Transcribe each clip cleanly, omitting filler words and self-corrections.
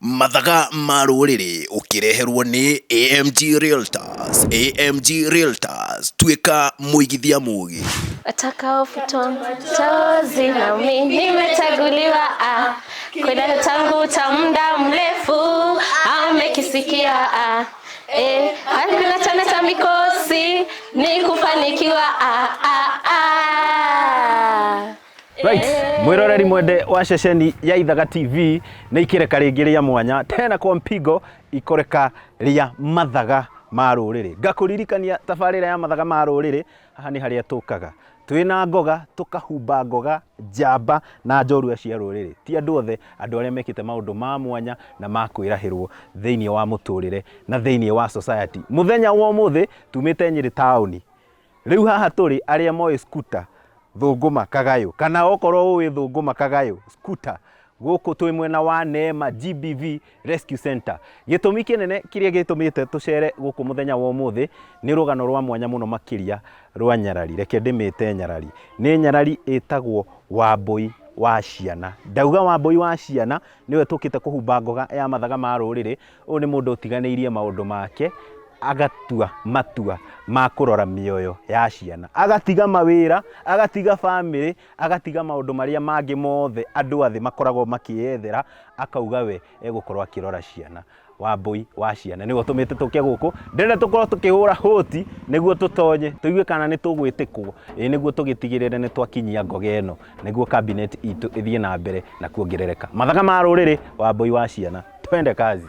Mathaga ma rũrĩrĩ ũkĩreherwo nĩ AMG Realtors. AMG Realtors, tuĩka mũigithia mũgi. Atakaofutwa machozi na mimi nimechaguliwa, kwenda tangu cha muda mrefu amekisikia, hakuna chana cha mikosi ni kufanikiwa. Right, mwiroreri mwende wa ceceni ya Ithaga TV nĩ ikereka rĩngĩ rĩa mwanya tena kwa mpigo ikoreka rĩa mathaga ma rũrĩrĩ. Ngakũririkania tabarĩra ya mathaga ma rũrĩrĩ, haha nĩ harĩa tũkaga twĩna ngoga tukahumba ngoga njamba na njorua cia rũrĩrĩ. Ti andũ othe, andũ arĩa mekĩte maũndũ ma mwanya na ma kwĩrahĩrwo thĩinĩ wa mũtũrĩre na thĩinĩ wa society. Mũthenya wa ũmũthĩ tumĩte Nyĩrĩ taũni. Rĩu haha tũrĩ arĩa moĩ scooter thũngũma kagayo, kana okorwo ũĩ thũngũma kagayo scooter, gũkũ twĩ mwena wa Neema GBV Rescue Center. Gĩtũmi kĩnene kĩrĩa gĩtũmĩte tũcere gũkũ mũthenya wa ũmũthĩ nĩ rũgano rwa mwanya mũno makĩria rwa nyarari. Reke ndĩmĩte nyarari. Nĩ nyarari ĩtagwo Wambũi wa ciana. Ndauga Wambũi wa ciana nĩwe tũkĩte kũhumba ngoga ya mathaga ma rũrĩrĩ. Ũyũ nĩ mũndũ ũtiganĩirie maũndũ make, agatua matua ma kũrora mĩoyo ya ciana, agatiga mawĩra, agatiga family, agatiga maũndũ marĩa mangĩ mothe andũ athĩ makoragwo makĩethera, akauga we egũkorwo akĩrora ciana. Wambũi wa ciana nĩwe tũmĩte tũke gũkũ, ndĩrenda tũkorwo tũkĩhũra hũti nĩguo tũtonye, tũigue kana nĩ tũgwĩtĩkwo, nĩguo tũgĩtigĩrĩre nĩ twakinyia ngoga ĩno, nĩguo cabinet itũ ĩthiĩ na mbere na kuongerereka. Mathaga ma rũrĩrĩ, Wambũi wa ciana, twende kazi.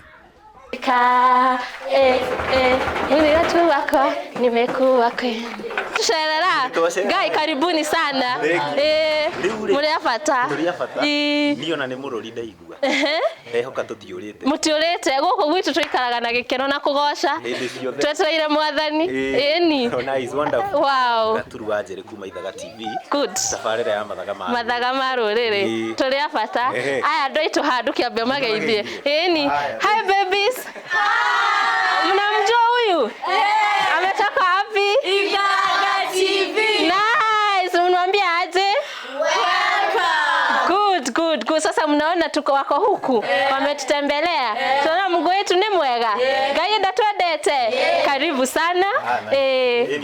Mwili watu wako nimekuwa kwe tusherera gai, karibuni sana. Muriafata Ndio na nĩ mũrori ndaigua ehoka tũtiũrĩte mutiũrĩte gũkũ gwitũ tũikaraga na gĩkeno na kũgoca twetereire mwathani. Ni nice, wonderful. Wow, Gaturu wa Njĩrĩ kuma Ithaga TV. Good. Tabarĩra ya mathaga ma rũrĩrĩ tũriafata. Aya andũ aitũ handũ kĩambia mageithie. Ni hi babies. Mnamjua huyu? Ametoka wapi? Ithaga TV. Nice, mnamwambia aje? Welcome. Good. Sasa mnaona tuko wako huku, wametutembelea. Tunaona Mungu wetu ni mwega. Ngai ndatwendete. Karibu sana.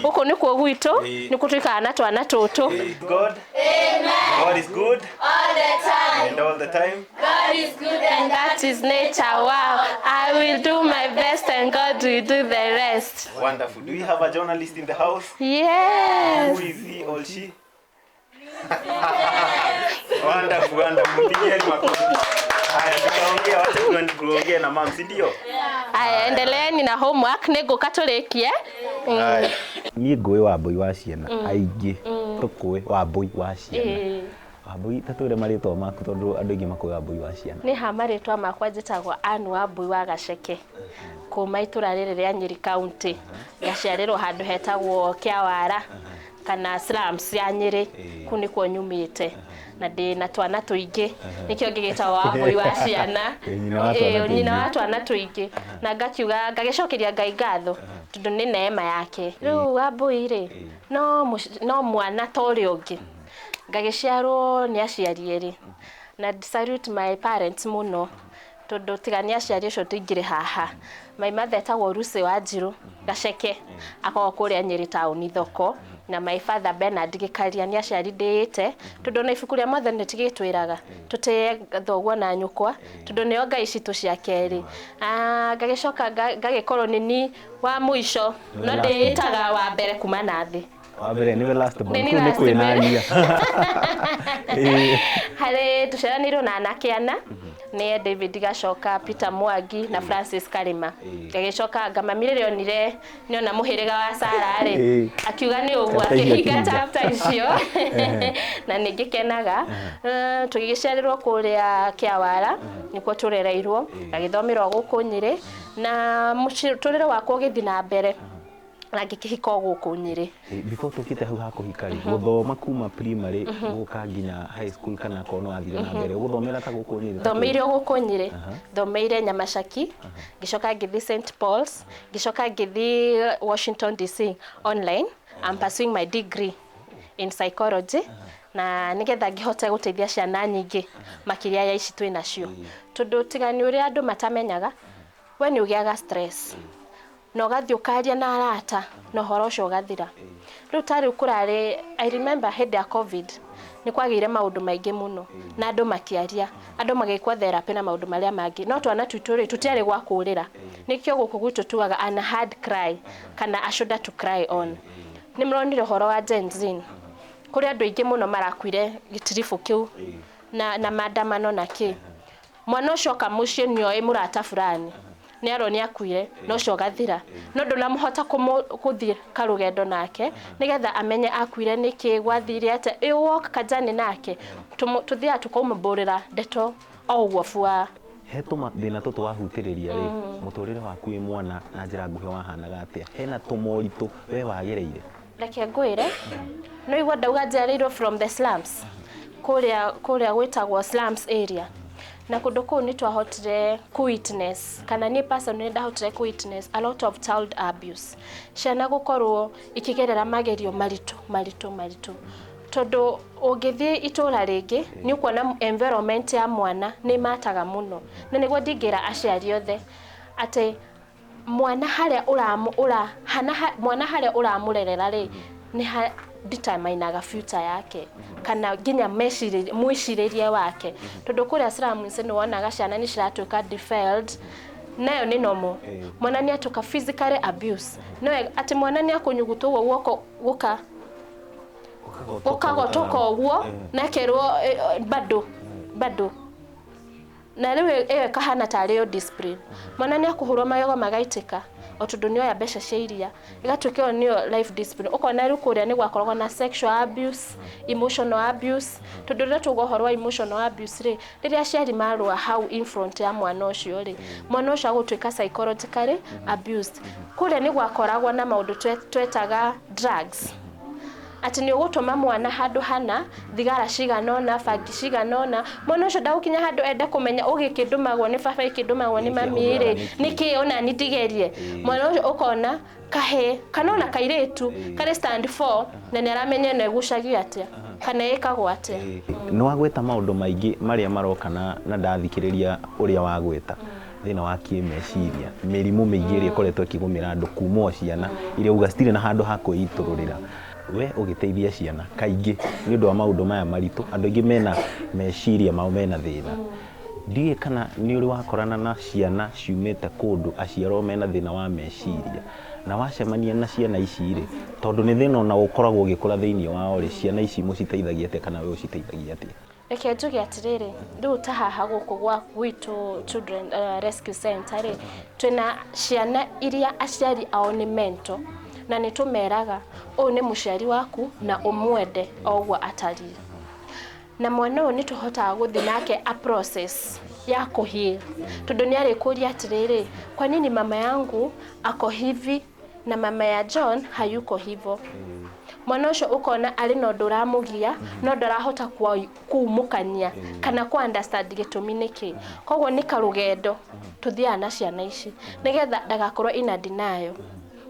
Huko niko gwitũ, niko twikana twana tũtũ. God. Amen. God is good All the time. and all the time. God is good and that is nature. Wow. I will do my best and God will do the rest. Wonderful. Do we have a journalist in the house? Yes. Who is he or she? Wonderful. Mpigieni makofi. Haya, tukaongea, wacha tuongee na mama, si ndio? Aya, endeleeni na homework nĩngũka tũrĩkie. Niĩ ngũĩ Wambũi wa ciana, aingĩ tũkũĩ Wambũi wa ciana. Wambũi tatwĩre marĩtwa maku tondũ andũ aingĩ makũĩ Wambũi wa ciana. Nĩ ha marĩtwa makwa njĩtagwo Anne Wambũi wa Gaceke, kuma itũra rĩrĩ rĩa Nyĩrĩ County. Ngaciarĩrwo handũ hetagwo Kĩawara kana slums ya Nyĩrĩ, kũ nĩkuo nyumĩte na ndĩna twana tũingĩ, nĩkĩo ngĩgĩtagwo Wambũi wa ciana. Nyina wa twana tũingĩ, na ngakiuga ngagĩcokeria Ngai ngatho tondũ nĩ neema yake. Rĩu Wambũi rĩ no mwana ta ũrĩa ũngĩ, ngagĩciarwo nĩ aciari erĩ na salute my parents mũno tondũ tiga nĩ aciari ũcio tũingĩrĩ haha. My mother etagwo Lucy Wanjirũ Gaceke, akoragwo kũrĩa Nyĩrĩ taũni thoko, na my father Bernard Gĩkaria nĩ aciari ndĩĩte tondũ na ibuku rĩa mothe nĩ tigĩtwĩraga tũtĩe thoguo na nyũkwa tondũ nĩo Ngai citũ cia kerĩ. Ngagĩcoka ngagĩkorwo nĩ ni wa mũico no ndĩĩtaga wa mbere kuma na thĩ. Wambere niwe last born, nĩ kwĩnania. Harĩ tũceranĩirwo na anake ana nĩ David Gacoka, Peter Mwangi na Francis Karima. Ngagĩcoka ngamamire niona mũhĩrĩga wa Sarah rĩ akiuga nĩ ũguo akĩhinga chapter icio na nĩngĩkenaga. Tũgĩciarĩrwo kũrĩa Kĩawara nĩkuo tũrereirwo, ngagĩthomerwo gũkũ Nyĩrĩ na mũtũrĩre wakwa ũgĩthiĩ na mbere na ngĩkĩhika gũkũ Nyĩrĩ. Before tũkĩte hau ha kũhika rĩ, gũthoma kuma primary gũka nginya high school kana kono wathire na mbere gũthomera ta gũkũ Nyĩrĩ? Thomeire gũkũ Nyĩrĩ, thomeire Nyamashaki, ngĩcoka ngĩthiĩ St Paul's, ngĩcoka ngĩthiĩ Washington DC online. I'm pursuing my degree in psychology na nigetha ngihote guteithia ciana nyingi makiria ya ici twina cio tondu tigani uri andu matamenyaga we ni ugiaga stress no gathi ukaria na arata no horo ucio ugathira riu tari ukurari I remember head ya covid ni kwagire maundu maingi muno na andu makiaria andu magikwa therapy na maundu maria mangi no twana twituri tutiari gwa kurira nikio guku gwitu tuaga an hard cry kana a shoulder to cry on ni mronire horo wa Gen Z kuri andu aingi muno marakwire gitirifu kiu na maandamano na ki mwana ucio kamucie nio murata fulani ni aroni akuire no cio gathira no ndunamhota kuthie karugendo nake nigetha amenye akuire niki gwathire ate walk kajani nake tuthia tukumburira ndeto o uguo bua hetuma thina tutu wahutiriria ri muturire waku wi mwana na njira nguhe wahanaga atia hena tumoritu we wagereire reke ngwire no igwa ndauga njarirwo from the slums kuria gwitagwo slums area na kundu kuu ni twahotire witness kana ni personally ndahotire witness a lot of child abuse ciana gukorwo ikigerera magerio maritu tondu ungithie itura ringi ni ukuona environment ya mwana ni mataga muno na niguo ndingira aciari othe ati mwana haria mwana haria uramurerera ri ni determine future yake kana ginya mwiciririe wake tondu kuria slums ni wonaga ciana ni ciratuika defiled nayo ni normal mwana ni atuka physically abuse no ati mwana ni akunyugutwo guoko ukagotoka uguo na kerwo bado na riu kahana tari discipline mwana ni akuhurwo magego magaitika otundu nio ya besha cia iria igatuikio nio life discipline ukona riu kuria ni gwakoragwo na sexual abuse emotional abuse tondu rira tugohorwa emotional abuse ri riria ciari marua how in front ya mwana ucio ri mwana ucio agutuika psychologically abused kuria ni gwakoragwo na maundu twetaga drugs ati ni ugutuma mwana handu hana thigara ciganona bangi ciganona mwana ucio ndagukinya handu enda kumenya ugikindumagwo ni baba ikindumagwo ni mami ri niki ona ni ndigerie mwana ucio ukona kahe kanona kairitu kare stand 4 na ni aramenya no egucagio atia kana ikagwo atia no wagweta maundu maingi maria marokana na ndathikiriria uria wagweta thina wa kimeciria mirimu mingi iri koretwo ikigumira andu kuma ciana iria uga stile na handu ha kuitururira we ugiteithia ciana kaingi ni undu wa maundu maya maritu andu ingi mena meciria mao mena thina ndiye kana ni uri wakorana na ciana ciumite kundu aciaro mena thina wa meciria na wacemania na ciana ici ri tondu ni thina ona ukoragwo ugikura thiini wao ri ciana ici muciteithagia atia kana we uciteithagia atia reke njuge atiriri riu ta haha guku gwa gwitu children rescue center ri twina ciana iria aciari ao ni mento na nitumeraga o ni muciari waku na umwende ogwo atari na mwana o nituhotaga guthi nake a process ya kuheal tondu ni ari kuria atiriri kwa nini mama yangu ako hivi na mama ya John hayuko hivyo mwana ucio ukona ari no nduramugia no ndarahota kuumukania kana ku understand gitumi niki kogwo ni karugendo tuthia na ciana ici nigetha ndagakorwo ina denial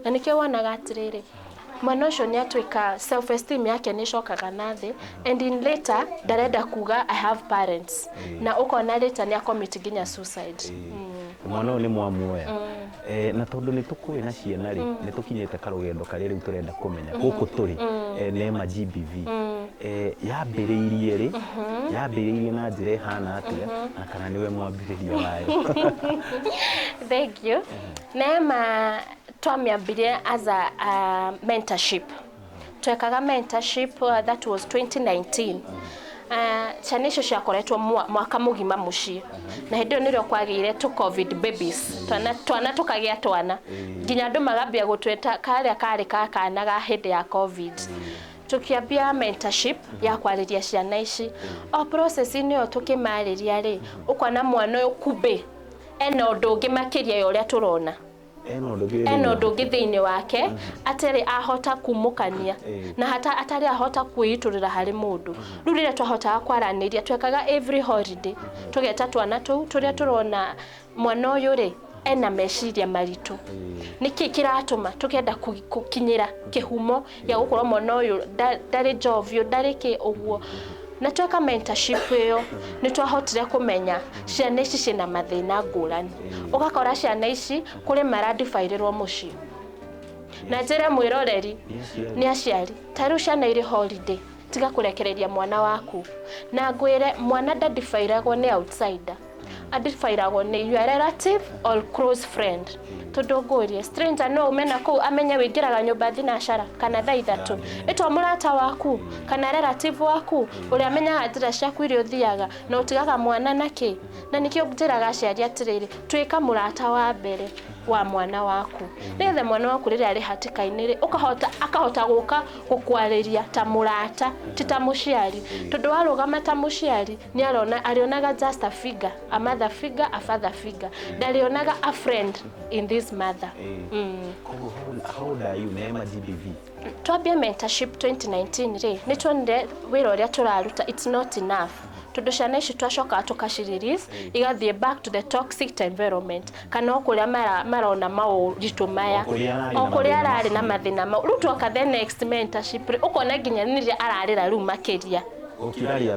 na nikio wonaga atiriri mwana ucio ni atuika self esteem yake ni cokaga nathi and in later ndarenda kuga I have parents na ukona later ni commit ginya suicide mwana ni mwamuoya na tondu ni tukuwi na ciana ri ni tukinyete karugendo kari riu turenda kumenya guku turi nema GBV yambiriirie na njira hana atia na kana niwe mwambiriria wayo thank you nema twamiambirie as a mentorship twekaga mentorship that was 2019 ciana icio ciakoretwo mwaka mugima mucii na hindi iyo nirio kwagire tu covid babies twana tukagia twana nginya andu magambia gutweta karia kari kakana ga hindi ya covid tukiambia mentorship ya kwariria ciana ici o process niyo tukimariria ri ukona mwana uyu kumbe ena undu ungi makiria ya uria turona eno ndugi thiini wake atari ahota kumukania na hata atari ahota kuiturira hari mundu rurire twahota kwaraniria twekaga every holiday tugeta twana tu turia turona mwana uyu ri ena meciria maritu niki kiratuma tukenda kukinyira kihumo ya gukorwo mwana uyu ndari jovio ndari ki uguo na tweka mentorship yo ni twahotire kumenya ciana ici cina mathina ngurani ugakora ciana ici kuri maradifairwo muci na njira mwiroreri ni aciari taru ciana iri holiday tiga kurekereria mwana waku na ngwire mwana ndadifairagwo ni outsider adifairagwo ni your relative or close friend tudongorie stranger no umena ku amenya wingiraga nyumba thinacara kana thaa ithatu itwa murata waku kana relative waku uri amenya njira ciaku irio thiaga no utigaga mwana naki na nikio njiraga aciari atiriri twika murata wa mbere wa mwana waku nithe mwana waku riri ari hatikainire akahota guka gukwariria ta murata tita muciari tondu warugama ta muciari ni arionaga just a figure, a mother figure, a father figure, darionaga a friend in this mother. How old are you Neema GBV? Twabia mentorship 2019 ri ni twonde wira uria turaruta it's not enough tondu ciana ici twacoka tukacirelease igathie back to the toxic environment kana okuria marona mauritu maya okuria arari na mathina mau riu twoka the next mentorship ukona nginya niria ararira riu makiria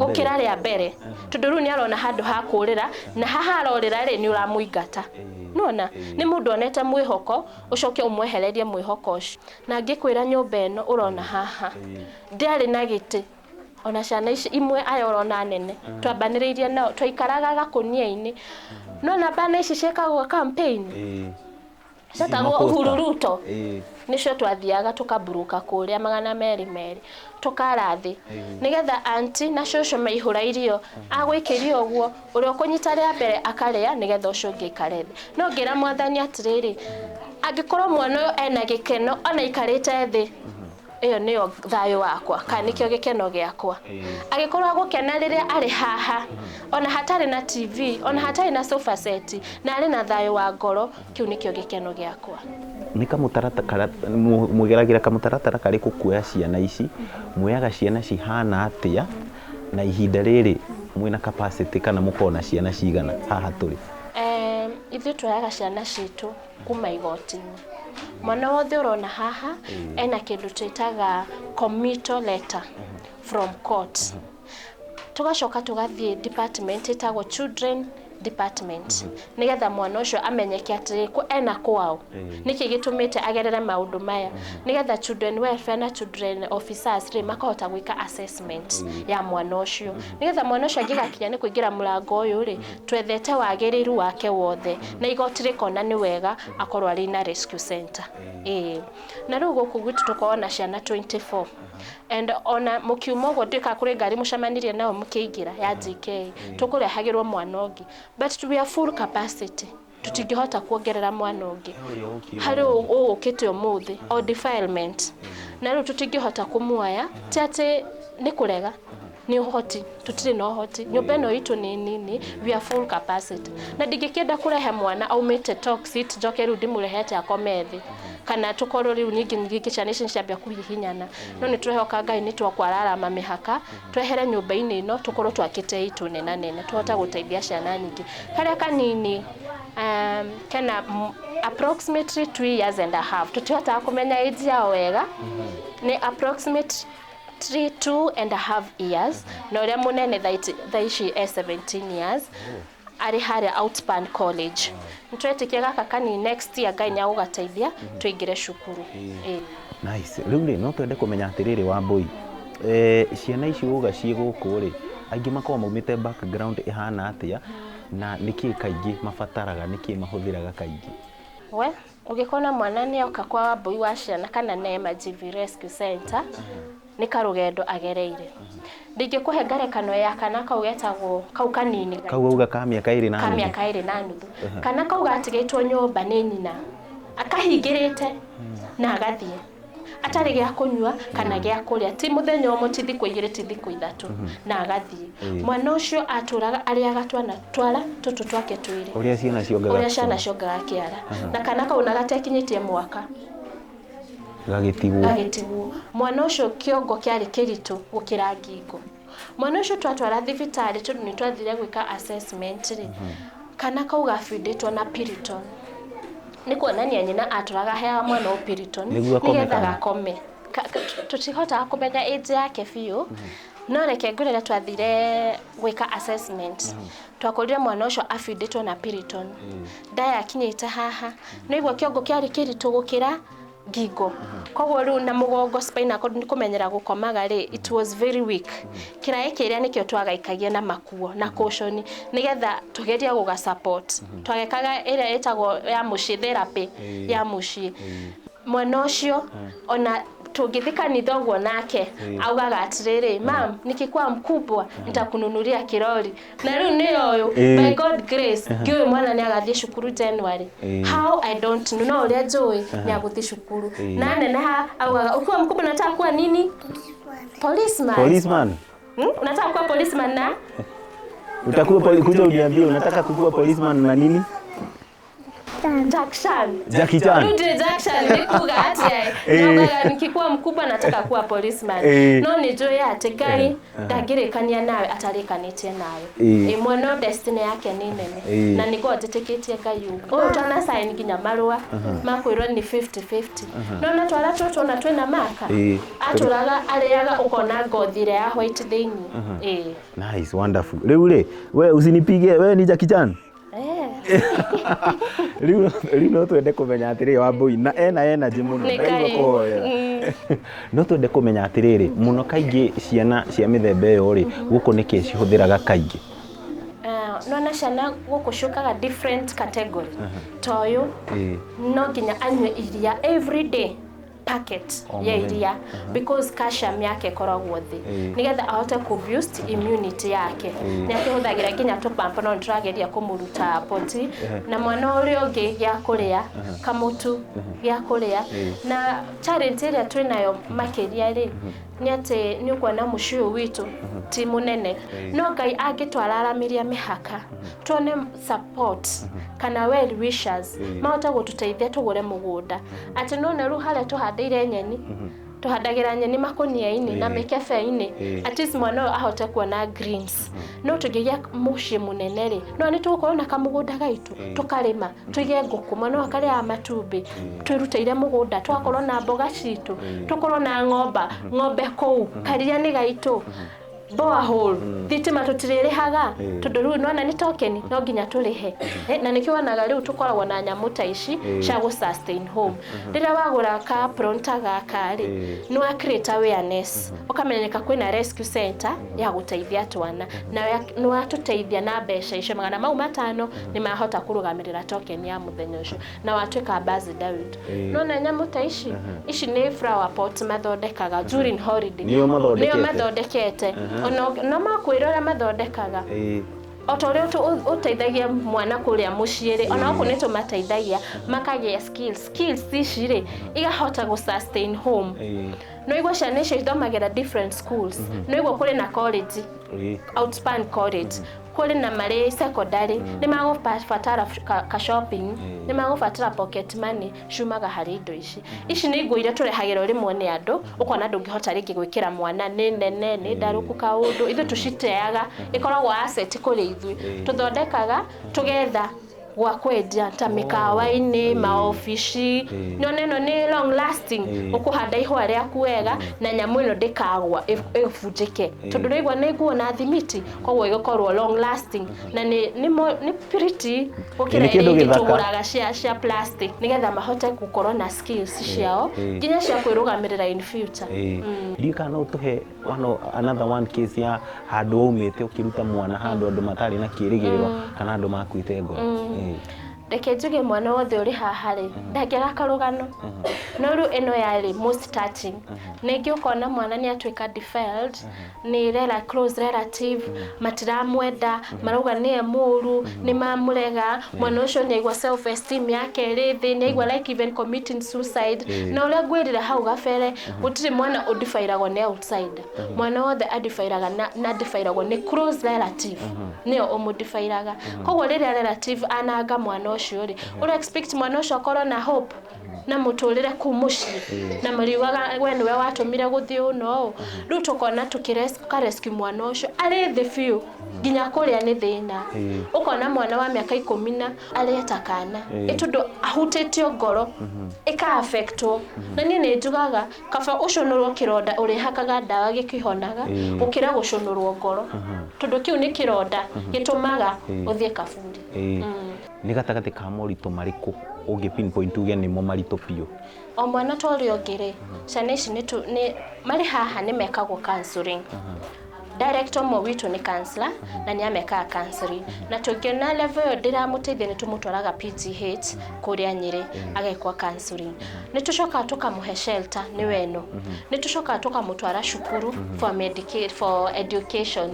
ukiraria mbere tondu riu ni arona handu ha kurira na haha arorira ri ni uramuingata nona ni mundu onete mwihoko ucoke umwehererie mwihoko ucio na ngikwira nyumba eno urona haha ndiari na giti ona ciana ici imwe ayorona nene twambaniriirie nao twaikaraga gakunia-ini nona bana ici ciekagwo campaign Satagwo Uhuru Ruto nicio twathiaga tukaburuka kuria 200 tukarathi nigetha anti na shosho maihura irio agwikirio uguo uri ukunyita ria mbere akaria nigetha ucio ngikarethi no ngira mwathani atiriri angikorwo mwana uyu ena gikeno ona ikarite thi iyo niyo thayo wakwa kana nikio gikeno giakwa agikorwo agukena riria ari haha ona hatari na TV ona hatari na sofa set na ari na thayo wa ngoro kiu nikio gikeno giakwa ni kamutaratara mwigeragira kamutaratara kari kukuya ciana ici mweyaga ciana cihana atia na ihinda riri mwina capacity kana mukona ciana cigana haha turi ithu twayaga ciana citu kuma igoti-ini mwana wothe urona haha ena kindu twitaga committal letter from court tugacoka tugathie department itagwo children department nigetha mwana ucio amenyeke atiri ku ena kwao niki gitumite agerere maundu maya nigetha children welfare na children officers ri makahota gwika assessment ya mwana ucio nigetha mwana ucio angigakinya ni kuingira murango uyu ri twethete wagiriru wake wothe na igoti rikona ni wega akorwo ari na rescue center na riu guku gwitu tukona ciana 24 and ona mukiumo go ndika kuri ngari mucamanirie nao mukiingira ya GK tukurehagirwo mwana ungi but we are full capacity tutingihota kuongerera mwana ungi hari ukite umuthi o defilement na riu tutingihota kumuaya tate ni kurega ni uhoti tutire no hoti nyumba eno itu ni nini we are full capacity na ndingikienda kurehe mwana aumite toxic joke riu ndimurehete akomethi kana tukorwo riu ningi ciana ciambia kuhihinyana no ni twehoka Ngai ni twakwarara mamihaka twehere nyumba-ini ino tukorwo twakite itu nene tuhota guteithia ciana nyingi karia kanini kana approximately 2 years and a half tutihota kumenya age yao wega ni approximately 2.5 years na uria munene thaici 17 years ari haria Outbound College ntwetikia gaka kani next year Ngai nyagugateithia tuingire cukuru nice riu ri no twende kumenya atiriri wa Mbui ciana ici uga cie guku ri aingi makwa maumite background ihana atia na niki kaingi mafataraga niki mahuthiraga kaingi we ugikona mwana ni oka kwa Mbui wa ciana kana Neema GBV Rescue Center ni karugendo agereire ndingikuhe ngarekano ya kana kaugetagwo kau kanini kauga ka miaka 2 na nuthu kana kauga atigitwo nyumba ni nyina akahingirite na agathie atari gya kunywa kana gya kuria ti muthenya o mutithi kuigire tithi kuithatu na agathie mwana ucio aturaga ari agatwana twara tutu twake twiri uria ciana ciongaga kiara na kana kauna gatekinyitie mwaka gagitigwo mwana ucio kiongo kiari kiritu gukira ngingo mwana ucio twatwara thibitari tundu ni twathire gwika assessment ri kana kauga fidetwo na Piriton nĩ kuonania nyina atũraga heaga mwana Piriton nĩgetha gakome. Tũtihotaga kũmenya age yake biũ. No reke ngũrĩre twathire gwĩka assessment. Twakorire mwana ũcio afidĩtwo na Piriton. Ndaya akinyĩte haha. Nĩguo kĩongo kĩarĩ kĩritũ gũkĩra ngingo. Koguo rĩu na mũgongo spinal cord nĩ kũmenyera gũkomaga rĩ, it was very weak. Kĩraĩ kĩrĩa nĩkĩo twagaikagia na makuo na caution nĩgetha tũgerie gũga support. Twagekaga ĩrĩa ĩtagwo ya mũciĩ therapy ya mũciĩ. Mwana ũcio ona tungithikani ũguo nake augaga atiriri, mam nikikuwa mkubwa nitakununulia kiroli. Na rĩu nĩ ũyũ by God grace ngiũĩ mwana nĩ agathiĩ cukuru January. How I don't know. No ũrĩa njũĩ nĩ agũthiĩ cukuru. Na neneha augaga ukiwa mkubwa unataka kuwa nini? Policeman. Unataka kuwa policeman na? Utakuwa kuja uniambie unataka kuwa policeman na nini? Jackie Chan. Rudi Jackson nikuga ati nikikuwa mkubwa nataka kuwa policeman. No nijue ati Ngai ndangĩrĩkania nawe atarĩkanĩtie nawe. Mwana destiny yake ni nene. Na niko ateteketie Ngai ugo. Twana sign nginya marũa makwĩrwo ni 50-50. No na twara tũtũ na twĩna maka. Atũraga arĩaga ukona ngothi ya white thĩinĩ. Nice, wonderful. Rĩu we usinipige, we ni Jackie Chan. Rĩu no twende kũmenya atĩrĩrĩ Wambui na ena energy mũno no twende kũmenya atĩrĩrĩ mũno kaingĩ ciana cia mĩthemba ĩyo rĩ gũkũ nĩkĩ cihũthĩraga kaingĩ. No na ciana gũkũ ciũkaga different category. Toyo no nginya anyue iria every day packet ya iria because calcium yake koragwo thĩ nigetha ahote ku boost immunity yake. Nĩ akĩhũthagĩra nginya tũpampa no tũrageria kũmũruta poti na mwana ũrĩa ũngĩ gĩa kũrĩa kamutu gĩa kũrĩa. Na challenge ĩrĩa twĩnayo makĩria rĩ nĩ atĩ nĩ ũkuona mũciĩ ũyũ witũ ti mũnene no Ngai angĩtwara aramiria mĩhaka tuone support kana well wishers mahote gũtũteithia tũgũre mũgũnda. Atĩ no rĩu harĩa tũhandĩire nyeni tuhadagira nyeni makũnia-inĩ na mĩkebe-inĩ at least mwana ahote kuona greens. No tũngĩgĩa mũciĩ mũnene rĩ no nĩ tũgũkorwo na kamũgũnda gaitũ tũkarĩma tũige ngũkũ mwana akarĩa matumbĩ twĩrutĩire mũgũnda twakorwo na mboga citũ tũkorwo na ng'ombe kũu karia nĩ gaitũ borehole thitima tũtirĩrĩhaga tondũ rĩu nona nĩ token no nginya tũrĩhe. Na nĩkĩo wanaga rĩu tũkoragwo na nyamũ ta ici cia gũ sustain home. Rĩrĩa wagũra ka pronta gaka rĩ no create awareness ũkamenyeka kwĩna rescue center ya gũteithia twana na no atũteithia na mbeca icio magana mau 5 nĩ mahota kũrũgamĩrĩra token ya mũthenya ũcio na watuĩka buzz David. No na nyamũ ta ici nĩ flower pot mathondekaga during holiday nĩo mathondekete no makwĩrora mathondekaga otoreo ũteithagia mwana kũrĩa mũciĩ ona okorwo nĩ tũmateithagia makagĩa skills ici rĩ igahota gũ sustain home. No igwa ciana icio ithomagĩra different schools no igwa kũrĩ na college outspan college kũrĩ na marĩ secondary nĩ magũbatara ka shopping nĩ magũbatara pocket money ciumaga harĩ indo ici nĩ indo iria tũrehagĩrwo rĩmwe nĩ andũ ũkona ndũngĩhota rĩngĩ gwĩkĩra mwana nĩ nene nĩ ndarũku kaũndũ ithuĩ tũciteaga ikoragwo asset kũrĩ ithuĩ tũthondekaga tũgetha gwa kwendia ta mĩkawa-inĩ maofici no neno nĩ long lasting ũkũhanda ihũa rĩaku wega na nyamũ ĩno ndĩkagwa ĩbunjĩke tondũ rĩigua nĩ nguo na thimiti koguo ĩgũkorwo long lasting na nĩ pretty gũkĩra iria tũgũraga cia plastic nĩgetha mahote gũkorwo na skills ciao nginya cia kwĩrũgamĩrĩra in future. Rika no tũhe another one case ya handũ waumĩte ũkĩruta mwana handũ andũ matarĩ na kĩĩrĩgĩrĩro kana andũ makuĩte ngoro. Reke njuge mwana wothe ũrĩ haha rĩ ndangĩaga karũgano no rĩu ĩno yarĩ most touching. Ningĩ ũkona mwana nĩ atuĩka defiled nĩ close relative matiramwenda marauga nĩ mũru nĩ mamũrega mwana ũcio nĩ aigua self esteem yake ĩrĩ thĩ nĩ aigua like even committing suicide. Na ũrĩa ngwĩrire hau gabere gũtirĩ mwana ũdifairagwo nĩ outsider mwana wothe adifairaga na difairagwo nĩ close relative nĩo ũmũdifairaga. Koguo rĩrĩa relative ananga mwana ucio ri uri expect mwana ucio akorwo na hope na muturire kumuci na mariwaga we niwe watumire guthii uno riu tukona rescue mwana ucio ari the few ginya kuria ni thina ukona mwana wa miaka 10 areta kana itundu ahutitio ngoro ika affectwo na ni njugaga kaba uconurwo kironda uri hakaga ndawa gikihonaga ukira guconurwo ngoro tundu kiu ni kironda gitumaga uthie kabundi ni gatagati ka moritu mariku ungi pinpoint uge ni mo marito pio o mwana tori ogire ciana ici ni mari haha ni mekagwo counseling director mo witu ni counselor na ni ameka counseling na tukiona level ndiramuteithia ni tumutwaraga PGH kuria Nyeri agekwa counseling ni tucoka tukamuhe shelter ni weno ni tucoka tukamutwara shukuru for education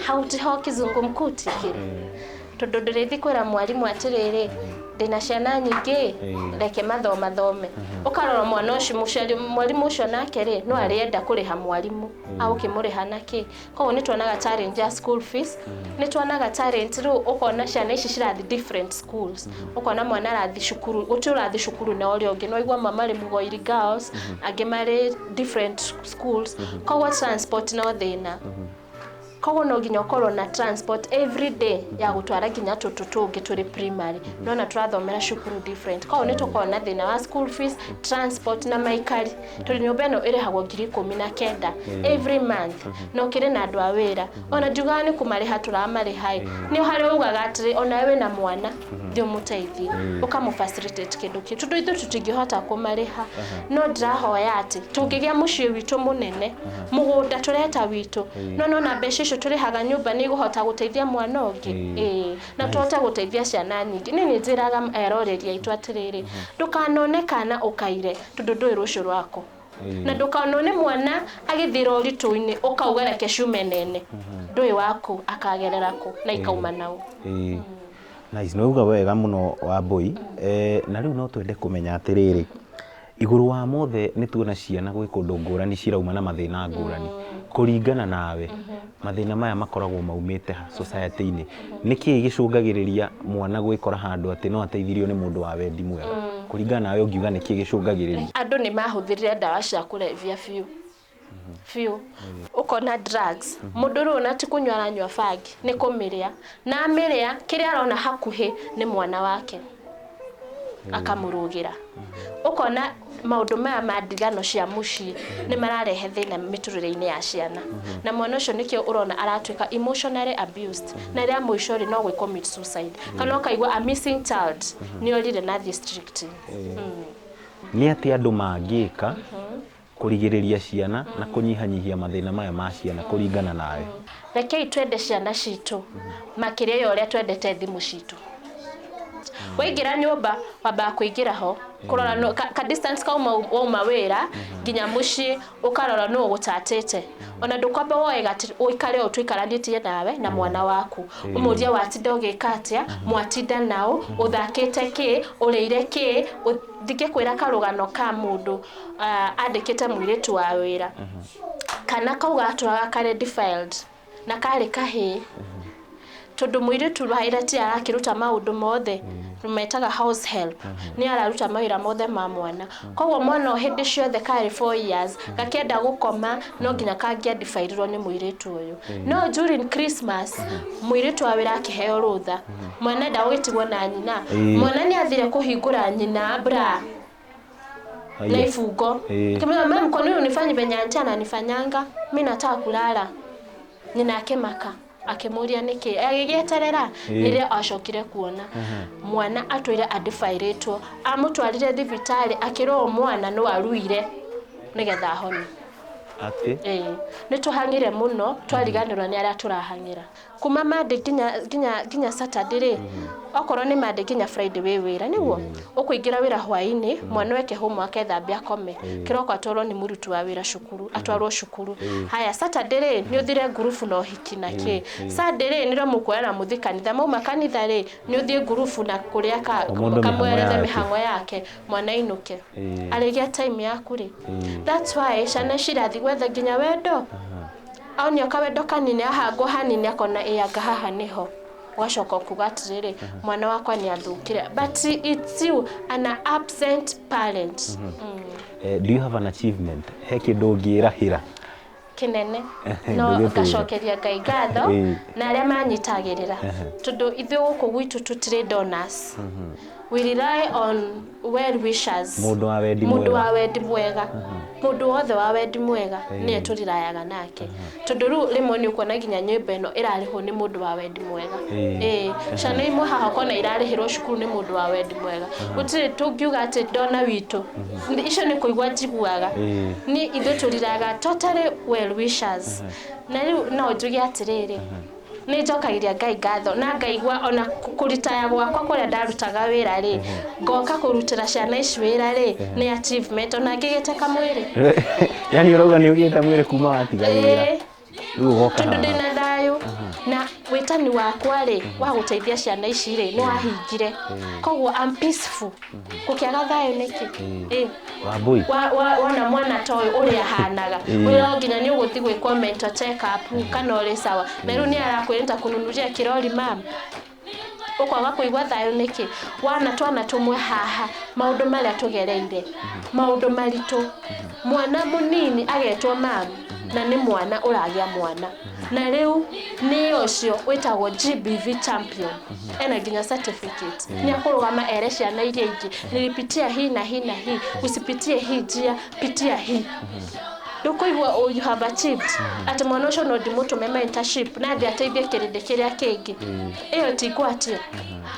hauti kizungumkuti kire tondu ndirithi kwira mwalimu atiriri ndina ciana nyingi reke mathome ukarora mwana ucio mwalimu ucio nake ri no arienda kuriha mwalimu au kimuriha naki koguo ni tuonaga challenge ya school fees ni tuonaga challenge ru ukona ciana ici cirathi different schools ukona mwana arathi cukuru uturathi cukuru na uri ongi no igwa mama ri Mugoiri girls angi mari different schools koguo transport no thina koguo no ginya ukorwo na transport every day ya gutwara ginya tutungi turi primary nona turathomera cukuru different koguo ni tukona thina wa school fees transport na maikari turi nyumba ino irihagwo 19,000 every month no kire na andu a wira ona njuga ni kumariha turamariha ni hari ugaga atiri ona wewe na mwana thio muteithie ukamu facilitate kindu ki tundu ithu tutingihota kumariha no ndirahoya ati tungigia muciĩ witu munene mugunda tureta witu no na mbeca icio turihaga nyumba ni guhota guteithia mwana ungi na tuhota guteithia ciana nyingi ni njiraga eroreria itu atiriri ndukanonekana ukaire tundu ndui rucio rwako na ndukanone mwana agithira urituini ukauga reke cume nene ndui waku akagerera ku na ikauma nau nice no uga wega muno wa boy na riu no twende kumenya atiriri iguru wa mothe ni tuona ciana gwi kundu ngurani cirauma na mathina ngurani kuringana nawe mathina maya makoragwo maumite society-ini niki gicungagiriria mwana gwikora handu ati no ateithirio ni mundu wa wendi mwega kuringana nawe ungiuga niki gicungagiriria andu ni mahuthirire ndawa cia kulevya fiu ukona drugs mundu runa ti kunywa aranywa bangi ni kumiria na amiria kiria arona hakuhi ni mwana wake akamurugira ukona maundu maya mandigano cia muci ni mararehe thina miturire-ini ya ciana na mwana ucio nikio urona aratuika emotionally abused na ria muicori no gwi commit suicide kana kaigwa a missing child ni orire na district ni ati andu mangika kurigiriria ciana na kunyihanyihia mathina maya ma ciana kuringana nawe rekei twende ciana citu makiria yo ria twendete thimu citu waingira nyumba wamba kuingira ho kurora no ka distance ka uma wira ginya muci ukarora no gutatete ona ndukwamba woega uikare utwikaranĩtie nawe na mwana waku umuria watinda ugikatia mwatinda nao uthakite ki ureire ki uthike kwira karugano ka mundu andikite mwiritu wa wira kana kauga aturaga kare defiled na kare kahi tondu mwiritu rwaira ti arakiruta maundu mothe rumetaga house help ni araruta mawira mothe ma mwana koguo mwana hindi ciothe kari 4 years gakenda gukoma no nginya kangia difairwo ni mwiritu uyu no during Christmas mwiritu wa wira akiheo rutha mwana ndawitigwo na nyina mwana ni athire kuhingura nyina bra na ifungo kama mama kwa nini unifanye venye auntie ananifanyanga mimi nataka kulala nyina akemaka akimuria niki agigieterera niria acokire kuona mwana atwire adifairetwo amutwarire thibitari akiro mwana no aruire nigetha hone ati ni tuhangire muno twariganirwa ni aria turahangira kuma mande ginya Saturday okorwo ni mande ginya Friday we wira niguo ukuingira wira hwaini mwana weke homo akethambia kome kiroko atwarwo ni murutu wa wira cukuru atwarwo cukuru haya Saturday ni uthire ngurufu no hiki na ki Sunday ni ro mukwera muthi kanitha mauma kanitha ri ni uthie ngurufu na kuria kamwerethe mihango yake mwana inuke arigia time yaku ri that's why shana shirathi gwetha ginya wendo au ni akawendo kanini ahagwo hanini akona ianga haha niho ugacoka kuga atiriri mwana wakwa ni athukire, but it's you an absent parent. Do you have an achievement he kindu ngirahira kinene no gacokeria Ngai ngatho na aria manyitagirira tondu ithuĩ gũkũ gwitũ tutire donors. We rely on well wishers. Mundu wa wendi mwega. Mundu wothe wa wendi mwega niye turirayaga nake. Tondu riu rimwe ni ukona nginya nyumba ino irarihwo ni mundu wa wendi mwega. Ciana imwe haha kona irarihirwo cukuru ni mundu wa wendi mwega. Gutire tungiuga ati dona witu. Icio ni kuigua njiguaga. Ni ithuĩ turiraga totally well wishers. Na riu no njuge atiriri. Ni njokagiria Ngai ngatho na ngaigua ona kuritaya gwakwa kuria ndarutaga wira ri ngoka kurutira ciana ici wira ri ni achievement ona ngigite kamwiri. Yani urauga ni ugite mwiri kuma watiga wira riu goka tondu ndina thayu na witani wakwa ri wa guteithia ciana ici ri ni wahingire koguo I'm peaceful. Kukiaga thayu niki Wambui wana mwana toy uria hanaga uria nginya ni uguthi gwi comment check up kana uri sawa na riu ni arakwenda kununuria kirori mam ukwaga kuigwa thayu niki wana twana tumwe haha maundu maria tugereire maundu maritu mwana munini agetwo mam na ni mwana uragia mwana na riu ni ucio witagwo GBV champion ena nginya certificate ni akurugama ere ciana iria ingi nilipitia hii na hii na hii usipitie hii njia pitia hii dukuigwa you have achieved at mwana ucio no ndimutume mentorship na ndi ateithie kirinde kiria kingi iyo tigwatia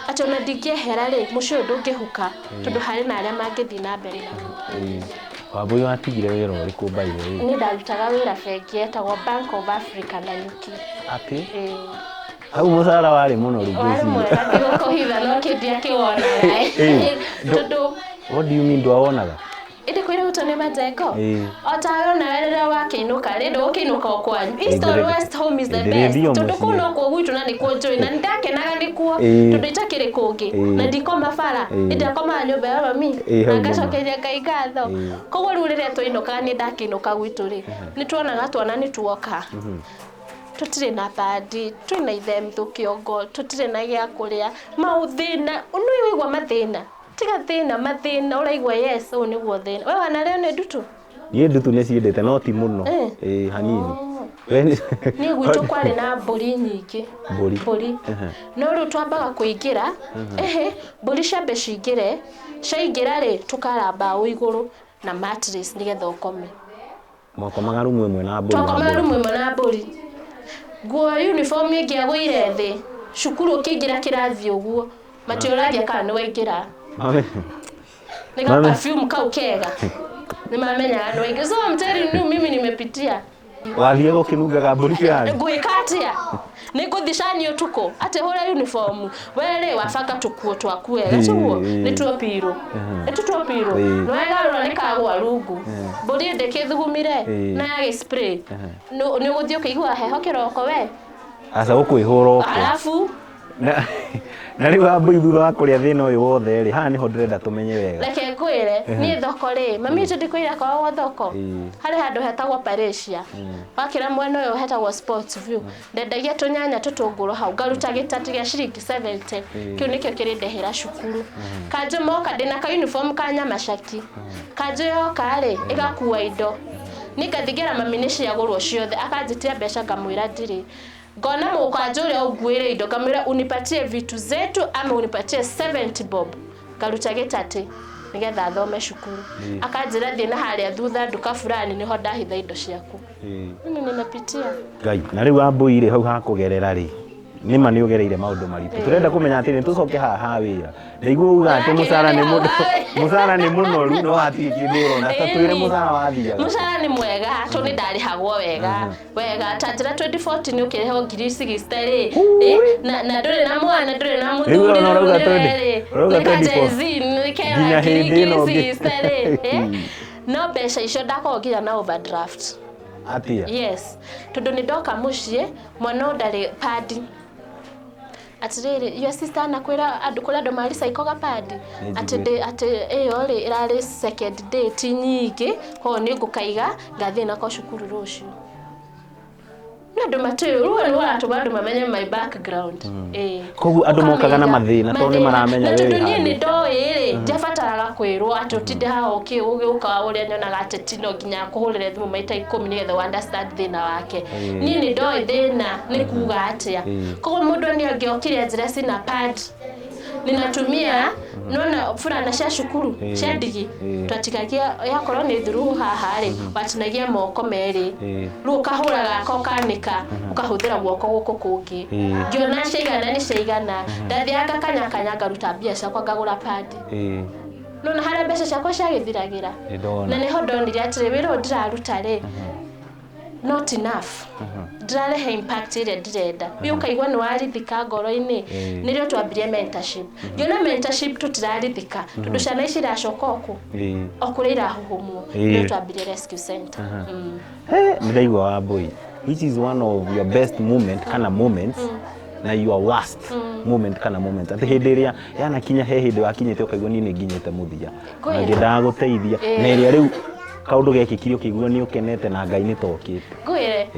ati ona ndingehera ri mucio ndungihuka tondu hari na aria mangithi na mbere. Wambui watigire wira uriku baire ri ni ndarutaga wira bengi etagwo Bank of Africa na Niki ati hau musara wari muno rugusi mwega ndiko hitha no kindia kiwona tondu what do you mean ndwawonaga indi kwira utone majengo otayona werera wakiinuka rindu ukiinuka okwanyu East or West home is the best tondu kuno kwa gwitu na nikuo njui na ndakenaga nikuo tondu itakire kungi na ndikoma bara indi akoma nyumba ya mami na ngacokeria Ngai ngatho koguo riu riria twinuka ni ndakiinuka gwitu ri ni tuonaga twana ni tuoka tutire na badi twina ithemthu kiongo tutire na gia kuria mauthina unu wigwa mathina tiga thina mathina uraigwa yes u niguo thina we wana leo ni ndutu ni ndutu ni ciendete no ti muno hanini ni gwitu kwari na mburi nyingi mburi no riu twambaga kuingira mburi ciambe cingire ciaingira ri tukaramba iguru na mattress nigetha ukome mwakomaga rumu imwe na mburi twakomaga rumu imwe na mburi guo uniform ingiagwire thi cukuru ukiingira kirathi uguo matiuragia kana ni waingira nika perfume kau kega ni mamenya anu wengi so I'm telling you mimi nimepitia wathie gukinugaga mburi ciani gwikatia nikuthicani utuko ate hore uniform wele wafaka tukuo twaku wega tuo ni tuopiro etutopiro nwega ronika gwa rungu mburi ndeke thugumire na ya spray ni guthio kigwa heho kiroko we asa ukwihura uko alafu na riu Wambui thutha wa kuria thina uyu wothe ri haha niho ndirenda tumenye wega reke ngwire ni thoko ri mami tu ndikwira kwa thoko hari handu hetagwo Parecia wakira mwena uyu hetagwo Sports View ndendagia tunyanya tutunguru hau ngaruta gitati gya ciringi 70 kiu nikio kirindehera cukuru kanjo moka ndina ka uniform ka nyama caki kanjo yoka ri igakuwa indo nikathigera mami ni ciagurwo ciothe akanjitia mbeca ngamwira ndiri ngona mukanjo ule ugwire indo kamera unipatie vitu zetu ama unipatie 70 bob ngaruta gitati nigetha thome cukuru akanjira thina haria thutha nduka fulani niho ndahitha indo ciaku mimi nimepitia Ngai na riu Wambui ri hau hakugerera ri nima ni ugereire maundu maritu turenda kumenya ati ni tucoke haha wira niguo uga ati musara ni munoru no ati kiduro na tatwire musara wathiaga musara ni mwega to ni ndarihagwo wega wega tanjira 2014 ni ukireho ngiri 60 ri na ndure na mwana ndure na muthuri urauga 20 nginya hindi no no mbeca icio ndakongira na overdraft atia yes tondu ni ndoka mucie mwana ndari padi atiriri your sister nakwira andu kuri andu mari saikoga padi ati iyo ri irari second date nyingi ho ni ngukaiga ngathi na ko cukuru rucio na ndo matoyo ruo ni watu bado mamenye my background kogu andu mokaga na mathina to ni maramenya wewe na ni ndo ire jafataraga kwirwo atotinde ha okay uka uri nyona gatetino ginya kuhurire thimu maita 10 nigetha understand thina wake ni ndo thina ni kuga atia kogu mundu ni angiokire njira sina pad ninatumia nona furana cia cukuru cia ndigi twatikagia yakorwo ni thuru haha ri watinagia moko meri ru kahuraga kokanika ukahuthira guoko guko kungi ngiona ciigana ni ciigana ndathianga kanya ngaruta biacara kwa ngagura pad nona hara mbeca ciakwa ciagithiragira na niho ndonire atiri wira ndiraruta ri not enough ndirarehe impact ile ndirenda biu kaigwa ni warithika ngoro-ini nirio twambirie mentorship ngiona mentorship tutirarithika tondu ciana ici iracoka oku okuri irahuhumwo nirio twambirie rescue center ndaigua Wambui, which is one of your best moment kana moments na your worst moment kana moment ati hindi iria yana kinya he hindi wakinyite ukaigwa ni nginyite muthia ngiendaga guteithia na iria riu kaundu gekikire ukigwa ni ukenete na Ngai ni tokite gwire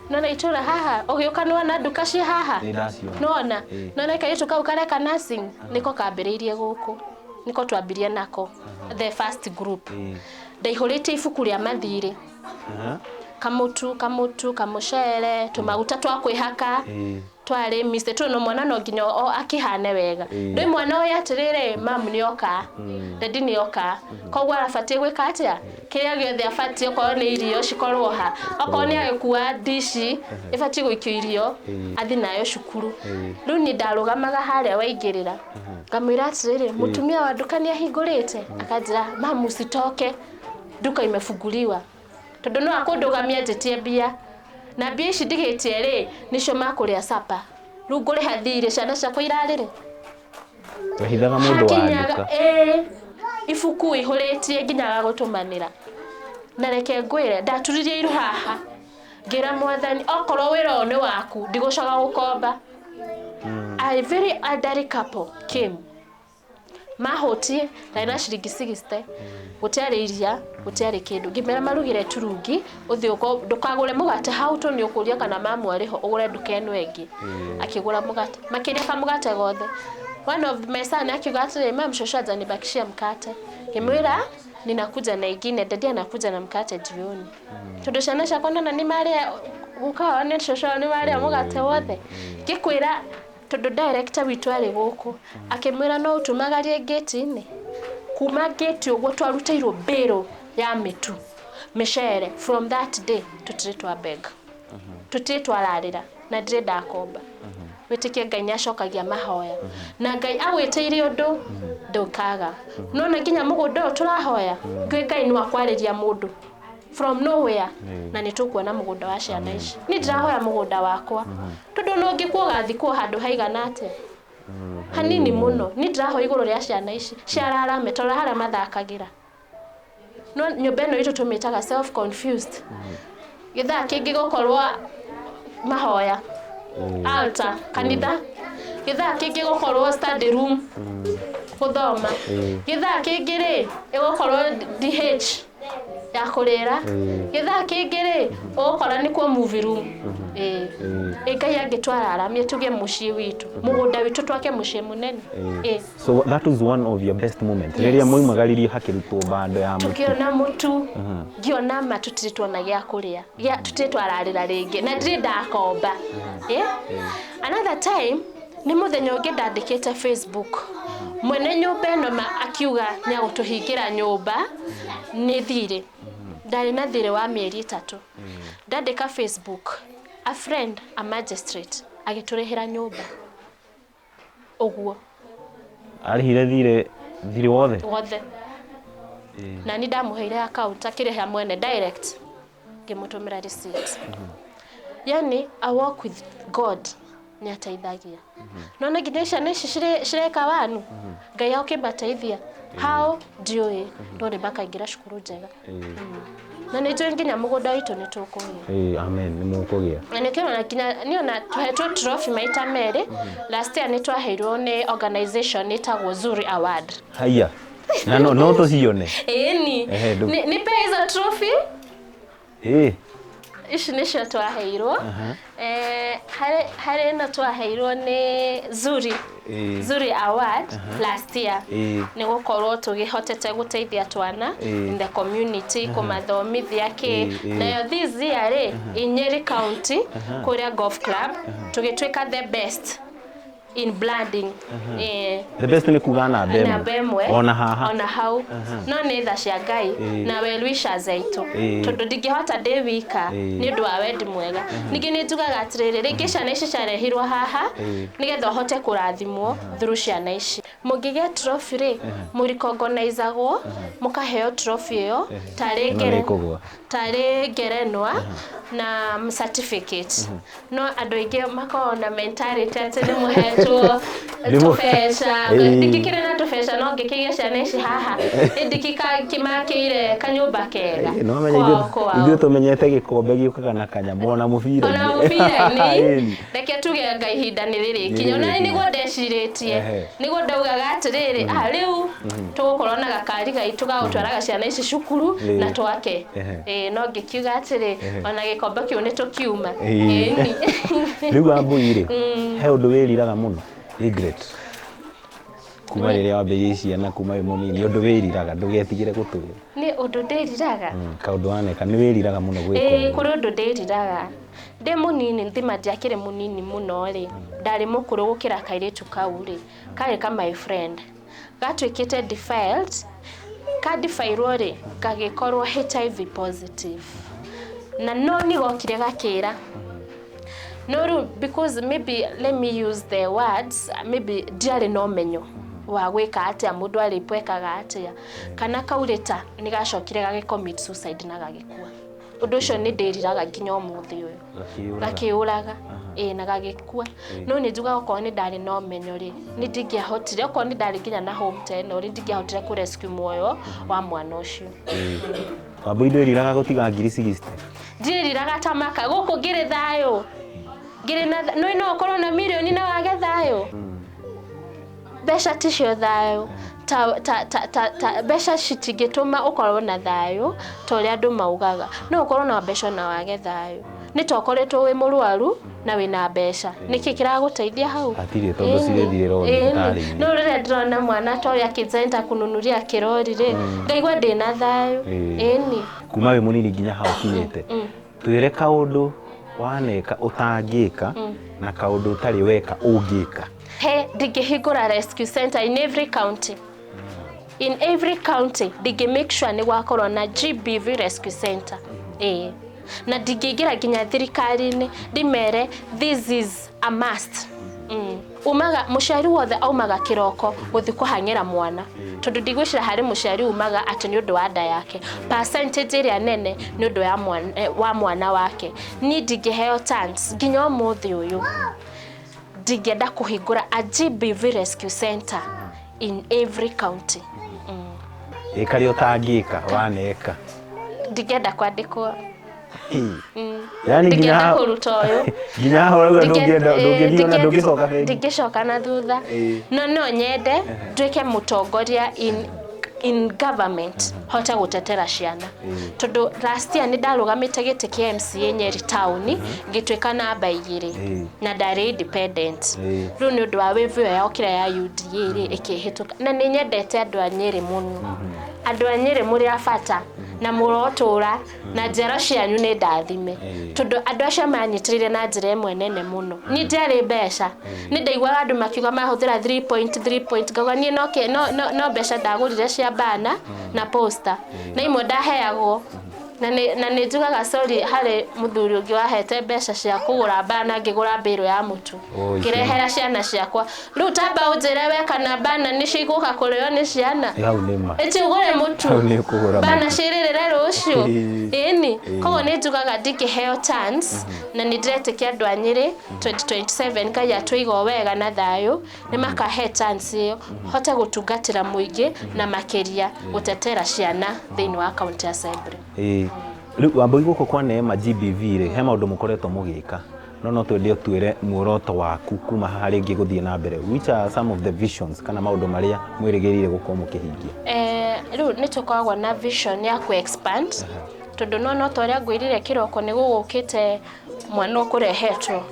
nona itura haha ugiukanwa na nduka cia haha nona kaitu kau kareka nursing niko kambiriirie guku niko twambirie nako the first group ndaihurite ibuku ria mathiri kamutu kamucere tumaguta twa kwihaka twari miste tuno mwana no nginya akihane wega ndoi mwana oya atirire mamu ni oka dadi ni oka kogwa arafatie gwika atia kiria giothe afatie ko ni irio cikorwo ha oko ni agikuwa dishi ifatie gwikio irio athi nayo cukuru riu ni ndarugamaga haria waingirira ngamwira atirire mutumia wa duka ni ahingurite akanjira mamu sitoke duka imefunguliwa tondu no akundugamia njetie bia na bia ici ndigitie ri nicio makuria sapa runguri hathire ciana ciakwa irarire wahithaga mundu wa nduka ifuku ihuritie nginya gutumanira na reke ngwire ndaturirie iru haha ngira mwathani okorwo wira ni waku ndigucoka gukomba a very elderly couple came mahotie na ciringi 60 gutiari iria gutiari kindu ngimera marugire turungi uthio ndukagure mugate hau to ni ukuria kana mamu ariho ugure nduka eno engi akigura mugate makiria ka mugate gothe one of my son akiuga atire mam shoshaza nibakishia mkate ngimwira ninakuja na ingine dadi anakuja na mkate jioni tudoshanisha kona na ni mari ukawa ni shosha ni mari mugate wothe gikwira tondu director witu ari guku akimwira no utumagarie gate-ini kuma gate uguo twarutairwo bero ya mitu michere from that day tutitwa beg tutitwa rarira na ndire ndakomba witikie Ngai ni acokagia mahoya na Ngai agwitiire undu ndukaga nona nginya mugunda turahoya Ngai ni wakwariria mundu from nowhere na nitukuona mugunda wa ciana ici ni ndirahoya mugunda wakwa tondu no ngikuo gathikwo handu haigana ate hanini muno ni ndirahoya iguru ria ciana ici ciarara metora haria mathakagira no nyumba ino itu tumitaga self confused githa kingi gukorwo mahoya altar kanitha githa kingi gukorwo study room guthoma githa kingi ri igukorwo DH ya kurira githa kingi ri ugukora ni kwa movie room Ngai angitwara aramie tuge mucii witu mugunda witu twake mucii munene so that was one of your best moments riria moimagaririe hakirutwo bando ya mutu tukiona mutu ngiona matutitwo na gya kuria gya tutitwararira ringi na ndiri ndakomba another time ni muthenya ungi ndandikite Facebook mwene nyumba eno akiuga ni agutuhingira nyumba ni thire ndari na thire wa mieri 3 ndandika Facebook a friend a magistrate agiturehera nyumba oguo arihire thire wothe na ni ndamuheire account akireha mwene direct ngimutumira receipt yani I work with God ni ataithagia nona nginya ciana ici cireka wanu Ngai aukibateithia how ndioi ndore bakaingira cukuru njega na ni njui nginya mugunda witu ni tukugia amen ni mukugia na nikiona nginya niona tuhetwo trophy maita meri last year ni twaheirwo ni organization itagwo Zuri Award haya na no tucione ni pe hizo trophy ici nĩcio twaheirwo harĩ ĩno twaheirwo nĩ Zuri Award last year nĩ gũkorwo tũgĩhotete gũteithia twana in the community kũmathomithia nayo this year in Nyeri County kũrĩa golf club tũgĩtuĩka the best in blooding the best ni kuga na bemwe ona hau no nĩ tha cia Ngai na well wishers aitũ tondũ ndingĩhota ndĩ wika nĩ ũndũ wa wendi mwega ningĩ nĩ njugaga atĩrĩrĩ rĩngĩ ciana ici ciarehirwo haha nĩgetha ũhote kũrathimwo through ciana ici mũngĩgĩa trophy rĩ mũrecognizeagwo mũkaheo trophy ĩyo tarĩ ngerenwa na certificate no andũ aingĩ makoragwo na mentality atĩ nĩ mũhetwo tũbeca ndingĩkĩra na tũbeca no ngĩkĩgĩa ciana ici haha ndingĩkĩmakĩire kanyũmba kega ithuĩ tũmenyete gĩkombe gĩũkaga na kanyamũ ona mũbira-inĩ reke tuge Ngai ihinda nĩ rĩrĩkinyo na nĩguo ndecirĩtie nĩguo ndaugaga atĩrĩrĩ rĩu tũgũkorwo na gakari gaitũ gagũtwaraga ciana ici cukuru na twake no ngĩkiuga atĩrĩ ona gĩkombe kĩu nĩ tũkiuma rĩu Wambui he ũndũ wĩriraga mũno regret kuma rĩrĩa wambĩrĩirie ciana kuma wĩ mũnini ũndũ wĩriraga ndũgetigĩre gũtũũra nĩ ũndũ ndĩriraga kaũndũ waneka nĩ wĩriraga mũno gwĩka kũrĩ ũndũ ndĩriraga ndĩ mũnini ndĩma ndiakĩrĩ mũnini mũno rĩ ndarĩ mũkũrũ gũkĩra kairĩtu kau rĩ karĩ ka my friend gatuĩkĩte defiled kadifairwo rĩ gagĩkorwo HIV positive na no nĩgokire gakĩra no because maybe let me use the words maybe ndiarĩ na ũmenyo wa gwĩka atĩa mũndũ arĩpwekaga atĩa kana kaurĩta nĩ gacokire gagĩcommit suicide na gagĩkua ũndũ ũcio nĩ ndĩriraga nginya ũmũthĩ ũyũ gakĩũraga na gagĩkua no nĩ njugaga okorwo nĩ ndarĩ na ũmenyo rĩ nĩ ndingĩahotire okorwo nĩ ndarĩ nginya na home teno rĩ ndingĩahotire kũ rescue muoyo wa mwana ũcio Wambui ndwĩriraga gũtiga 60 ndiriraga tamaka gũkũ ngĩrĩ thayũ ngĩrĩ na no ũkorwo na mirioni na wage thayũ mbeca ticio thayũ mbeca citingĩtũma ũkorwo na thayũ ta ũrĩa andũ maugaga no ũkorwo na mbeca na wage thayũ nĩ ta ũkoretwo wĩ mũrwaru na wĩna mbeca nĩkĩ kĩragũteithia hau atirĩ tondũ cirĩthirĩrwo thibitarĩ-inĩ no rĩrĩa ndĩrona mwana ta ũrĩa kĩnjenta kũnunuria kĩrori rĩ ngaigua ndĩna thayũ ĩni kuma wĩ mũnini nginya hau kinyĩte twĩre kaũndũ waneka ũtangĩka na kaũndũ ũtarĩ weka ũngĩka ndingĩhingũra rescue center in every county ndingĩ make sure nĩ gwakorwo na GBV rescue center na ndingĩingĩra nginya thirikari-inĩ ndimere this is a must umaga mũciari wothe aumaga kĩroko gũthiĩ kũhang'ĩra mwana tondũ ndigwĩciria harĩ mũciari umaga atĩ nĩ ũndũ wa nda yake percentage ĩrĩa nene nĩ ũndũ wa mwana wake niĩ ndingĩheo chance nginya ũmũthĩ ũyũ ndingĩenda kũhingũra a GBV rescue center in every county ĩkarĩ ũtangĩka waneka ndingĩenda kwandĩkwo yani nginya kũruta ũyũ nginya horo ndũngĩthiĩ ndũngĩcoka ndingĩcoka na thutha no nyende nduĩke mũtongoria in government hote gũtetera ciana tondũ last year nĩ ndarũgamĩte gĩtĩ kĩa MCA Nyeri town ngĩtuĩka namba 2 na ndarĩ independent rĩu nĩ ũndũ wa wave ĩyo yokire ya UDA rĩ ĩkĩhĩtũka na nĩ nyendete andũ a Nyeri mũno andũ a Nyeri mũrĩ abata na mũrotũra na njĩra cianyu nĩ ndathime tondũ andũ acio manyitĩrĩire na njĩra ĩmwe nene mũno nĩ ndiarĩ mbeca nĩ ndaiguaga andũ makiuga mahũthĩra 3 ngauga niĩ no mbeca ndagũrire cia bana na poster na imwe ndaheagwo na nĩ njugaga sorry harĩ mũthuri ũngĩ wahete mbeca cia kũgũra bana ngĩgũra mbĩrũ ya mũtu ngĩrehera ciana ciakwa rĩu tamba ũnjĩre we kana bana nĩ cigũka kũrĩo nĩ ciana ĩti ũgũre mũtu bana cirĩrĩre rũciũ ĩni koguo nĩ njugaga ndingĩheo chance na nĩ ndĩretĩkia andũ a Nyeri 2027 Ngai atũiga wega na thayũ nĩ makahe chance ĩyo hote gũtungatĩra mũingĩ na makĩria gũtetera ciana thĩinĩ wa kaunti ya Semburu rĩu Wambui gũkũ kwa Neema GBV rĩ he maũndũ mũkoretwo mũgĩka no twende twĩre muoroto waku kuma haha rĩngĩ gũthiĩ na mbere which are some of the visions kana maũndũ marĩa mwĩrĩgĩrĩire gũkorwo mũkĩhingia rĩu nĩ tũkoragwo na vision ya ku expand tondu no toria ngwirire kiroko ni gugukite mwana ukurehetwo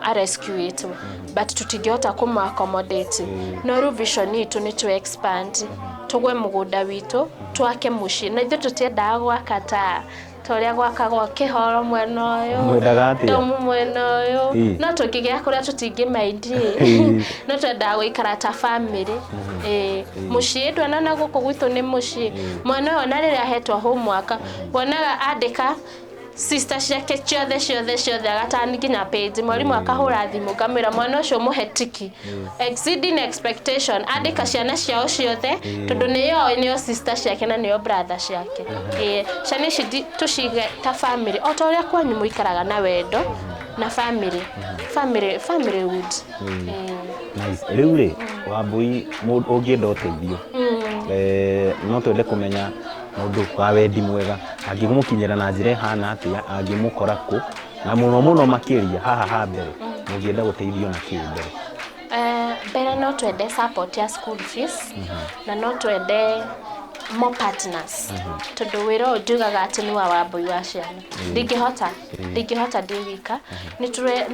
a rescue itu but tutingihota kuma accommodate no ru vision itu ni to expand tugwe mugunda witu twake muci na ithu tutiendaga gwakata toria gwakagwo kihoro mwena uyu domu mwena uyu no tukigia kuria tutingimaindi no twendaga guikara ta family muci etu na guku gwitu ni muci mwana uyu na riria hetwo homework wonaga andika sister ciake ciothe agatani nginya page mwalimu akahura thimu kamera mwana ucio muhetiki exceeding expectation andika ciana ciao ciothe tondu niyo sister ciake na niyo brother ciake ciana ici tucige ta family o toria kwanyu muikaraga na wendo na family wood nice riu ri Wambui ungienda uteithio no twende kumenya mundu wa wendi mwega angimũkinyĩra na njĩra hana atia angimũkora ku na muno makiria haha mbere mungienda guteithio na kimbere mbere no twende support ya school fees na no twende more partners tondu wira ujugaga ati ni wa Wambui wa ciana ndingihota ndiwika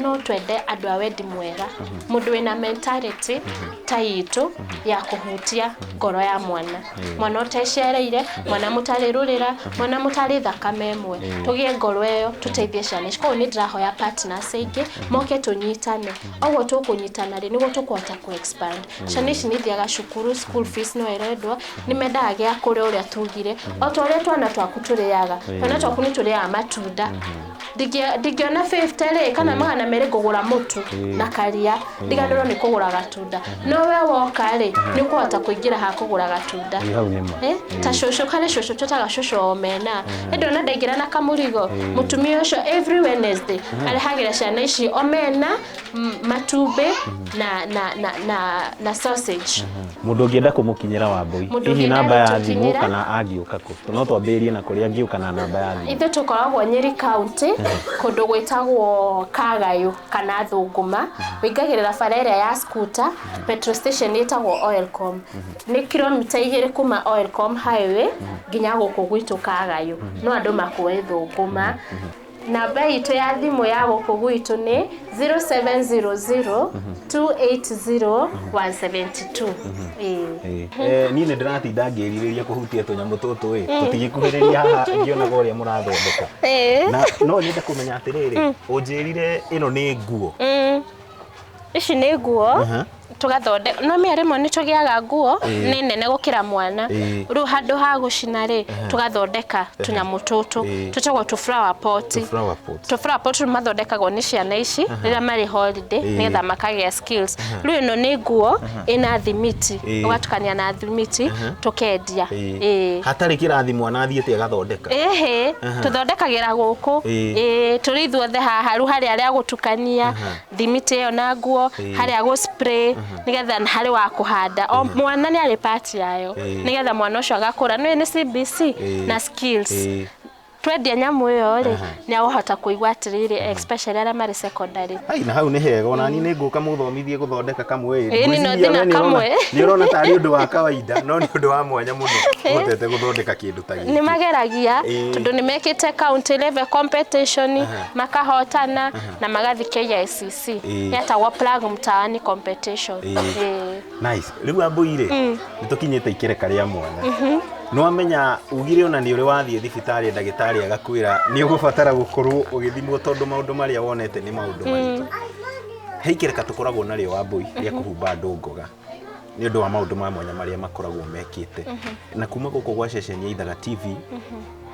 no twende andu a wendi mwega mundu wina mentality ta itu ya kuhutia ngoro ya mwana utecereire mwana mutarirurira mwana mutari thakame imwe tugie ngoro iyo tuteithie ciana icio ni ndirahoya partners ingi moke tunyitane ogwo tukunyitana ri niguo tukuhota ku expand ciana ici ni thiaga cukuru school fees no iredwa ni mendaga kuri uria tugire o toria twana twaku turiaga twana twaku ni turiaga matunda ndigiona 50 ri kana magana meri kugura mutu na karia ndigandoro ni kugura gatunda no we woka ri ni kuhota kuingira ha kugura gatunda ta shosho kale shosho tutaga shosho omena ndona ndaingira na kamurigo mutumia ucio every Wednesday alihagira ciana ici omena matumbe na sausage mundu ngienda kumukinyira Wambui hihi namba ya thimu kana angiuka ku no twambirie na kuria angiuka na namba ya thimu ithe tukoragwo Nyeri County kundu gwitagwo Kagayo kana Thunguma wingagirira barere ya scooter petrol station itagwo Oilcom ni kilomita 2 kuma Oilcom highway nginya guku gwitu Kagayo no andu makuwe Thunguma namba itu ya thimu ya guku gwitu ni 0700 280 172 ni ne ndiratinda ngiririria kuhutia tunyamu tutu tutigikuhiriria haha ngiona goria murathondeka na no nyende kumenya atiriri unjirire ino ni nguo ici ni nguo tugathonde no miarimo ni tugiaga nguo ni nene gukira mwana ru handu ha gucina ri tugathondeka tunyamu tutu tutagwo tu flower pot mathondekagwo ni ciana ici rira mari holiday nigetha makagia skills ru ino ni nguo ina thimiti ugatukania na thimiti tukendia hatari kirathi mwana athiete agathondeka tuthondekagira guku turi ithuothe haha ru hari aria gutukania thimiti iyo na nguo hari agu spray nigetha hari wa kuhanda o mwana ni ari part yayo nigetha mwana ucio agakura no ni CBC na skills twendia nyamu iyo ri ni ahota kuigwa atiriri especially ara mari secondary na hau ni hega ona ni nguka muthomithie guthondeka kamwe ni no thina kamwe ni urona tari undu wa kawaida no ni undu wa mwanya muno gutete guthondeka kindu ta giki ni mageragia tondu ni mekite county level competition makahotana na magathi KICC yata wa plug mtaani competition nice riu Wambui ri nitukinyite ikireka ria mwana no amenya ugire ona ni uri wathie thibitari ndagitari agakwira ni ugubatara gukorwo ugithimwo tondu maundu maria wonete ni maundu maritu heikireka tukoragwo na rio Wambui ria kuhumba andu ngoga ni undu wa maundu ma mwanya maria makoragwo mekite na kuma guko gwa ceceni ya Ithaga TV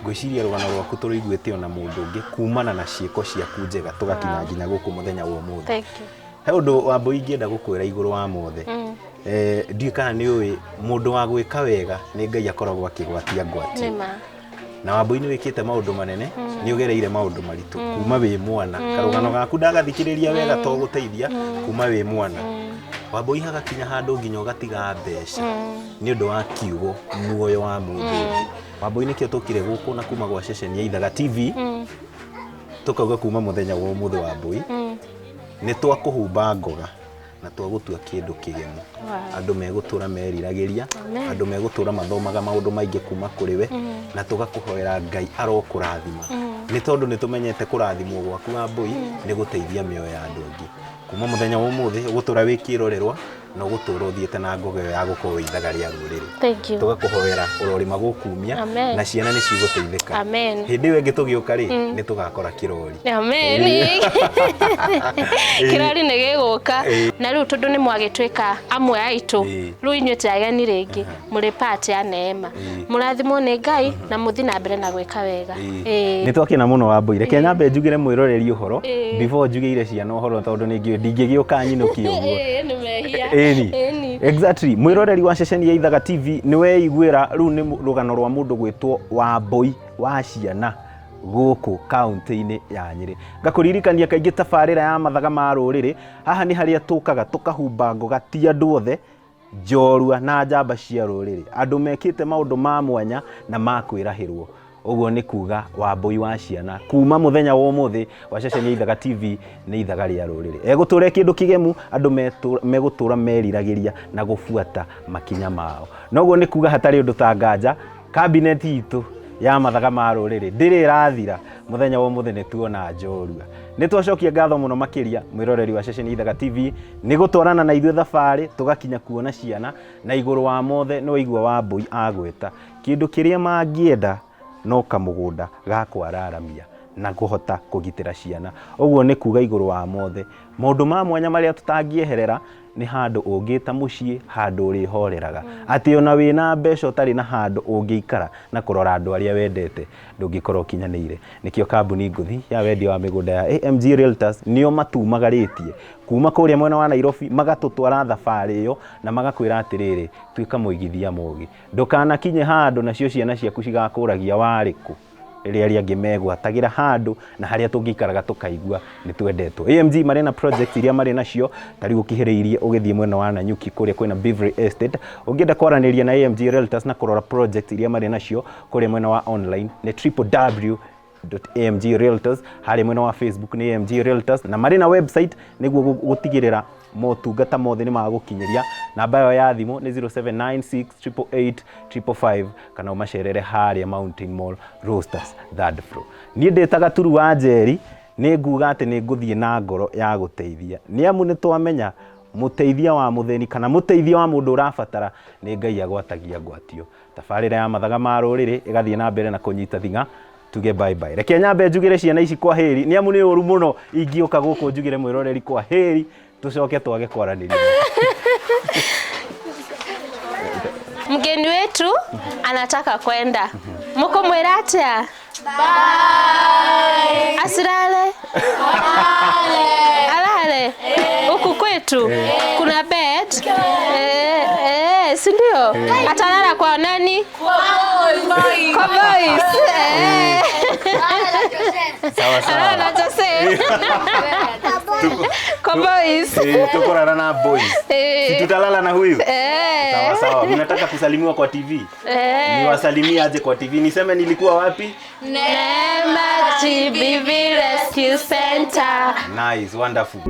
ngwiciria rugano rwaku turiguite ona mundu ungi kumana na ciiko ciaku njega tugakinya nginya guku muthenya wa umuthi thank you he undu Wambui ngienda gukwira iguru wa mothe ndiu kana ni uwi mundu wa gwika wega ni Ngai akoragwo akigwatia ngwati na Wambui ni wikite maundu manene ni ugereire maundu maritu kuma wi mwana karugano gaku ndagathikiriria wega to guteithia kuma wi mwana Wambui hagakinya handu nginya ugatiga mbeca ni undu wa kiugo muoyo wa mundu Wambui nikio tukire guku na kuma gwa ceceni ya Ithaga TV tukauga kuma muthenya wa umuthi Wambui ni twakuhumba ngoga na twagutua kindu kigemu andu megutura meriragiria andu megutura mathomaga maundu maingi kuma kuri we na tugakuhoera Ngai arokurathima ni tondu ni tumenyete kurathimwo gwaku Wambui ni guteithia mioyo ya andu angi kuma muthenya wa umuthi ugutura wikirorerwa no gutura uthiete na ngogeo ya gukorwo ithaga ria ruriri tugakuhoera urori magukumia na ciana ni ciguteithika hindi we ngi tugiuka ri ni tugakora kirori kirori ni giguka na riu tondu ni mwagitwika amwe aitu riu inyuite ageni ringi muri party ya neema murathimwo ni Ngai na muthi na mbere na gwika wega ni twakena muno Wambui reke nyambe njugire mwiroreri uhoro before njugire ciana uhoro tondu ni ndingigiuka nyinuki uguo exactly mwiroreri wa ceceni ya Ithaga TV ni weiguira riu ni rugano rwa mundu gwitwo Wambui wa ciana guku kaunti-ini ya Nyeri ngakuririkania kaingi tabarira ya mathaga ma ruriri haha ni haria tukaga tukahumba ngoga ti andu othe njorua na njamba cia ruriri andu mekite maundu ma mwanya na makwirahirwo uguo ni kuga Wambui wa ciana kuma muthenya wa umuthi wa ceceni ya Ithaga TV ni ithaga ria ruriri eguture kindu kigemu andu megutura meriragiria na gufuata makinya mao noguo ni kuga hatari undu tanganja cabinet itu ya mathaga ma ruriri ndiri rathira muthenya wa umuthi ni tuona njorua ni twacokia ngatho muno makiria mwiroreri wa ceceni Ithaga TV ni gutwarana na ithuĩ thabari tugakinya kuona ciana na iguru wa mothe no igua Wambui agweta kindu kiria mangienda no kamugunda ga kwararamia na kuhota kugitira ciana uguo ni kuga iguru wa mothe maundu ma mwanya maria tutangieherera ni handu ungita mucii handu uri horeraga ati ona wina mbeca utari na handu ungiikara na kurora andu aria wendete ndungikorwo kinyanire nikio kambuni nguthi ya wendia wa migunda ya AMG Realtors nio matumagaritie kuma kuria mwena wa Nairobi magatutwara thabari iyo na magakwira atiriri twika muigithia mugi ndukana kinye handu nacio ciana ciaku cigakuragia wariku iria riangi megwatagira handu na haria tungikaraga tukaigua ni twendetwo AMG mari na project iria mari nacio tari gukihiriirie ugithie mwena wa Nanyuki kuria kwina Beverly Estate ungienda kwaraniria na AMG Realtors na kurora project iria mari nacio kuria mwena wa online ni www.amgrealtors hari mwena wa Facebook ni AMG Realtors na mari na website niguo gutigirira motungata mothe ni magukinyiria namba yo ya thimu ni 0796888555 kana umacerere haria Mountain Mall Roasters third floor ni ndetaga turu wa Njeri ni nguga ati ni nguthie na ngoro ya guteithia ni amu ni twamenya muteithia wa mutheni kana muteithia wa mundu urabatara ni Ngai agwatagia ngwatio tabarira ya mathaga ma ruriri igathie na mbere na kunyita thinga tuge bye bye reke nyambe njugire ciana ici kwa heri ni amu ni uru muno ingioka guku njugire mwiroreri kwa heri tucoke twage kwaraniria mgeni wetu anataka kwenda mko mwira atia bye asirale alale huku kwetu kuna bed si ndio atalala kwa nani kwa boys sawa sawa na Jose kwa boys tukorana na boys si tutalala na huyu sawa sawa mnataka kusalimiwa kwa TV niwasalimie aje kwa TV niseme nilikuwa wapi Neema TV Rescue Center nice wonderful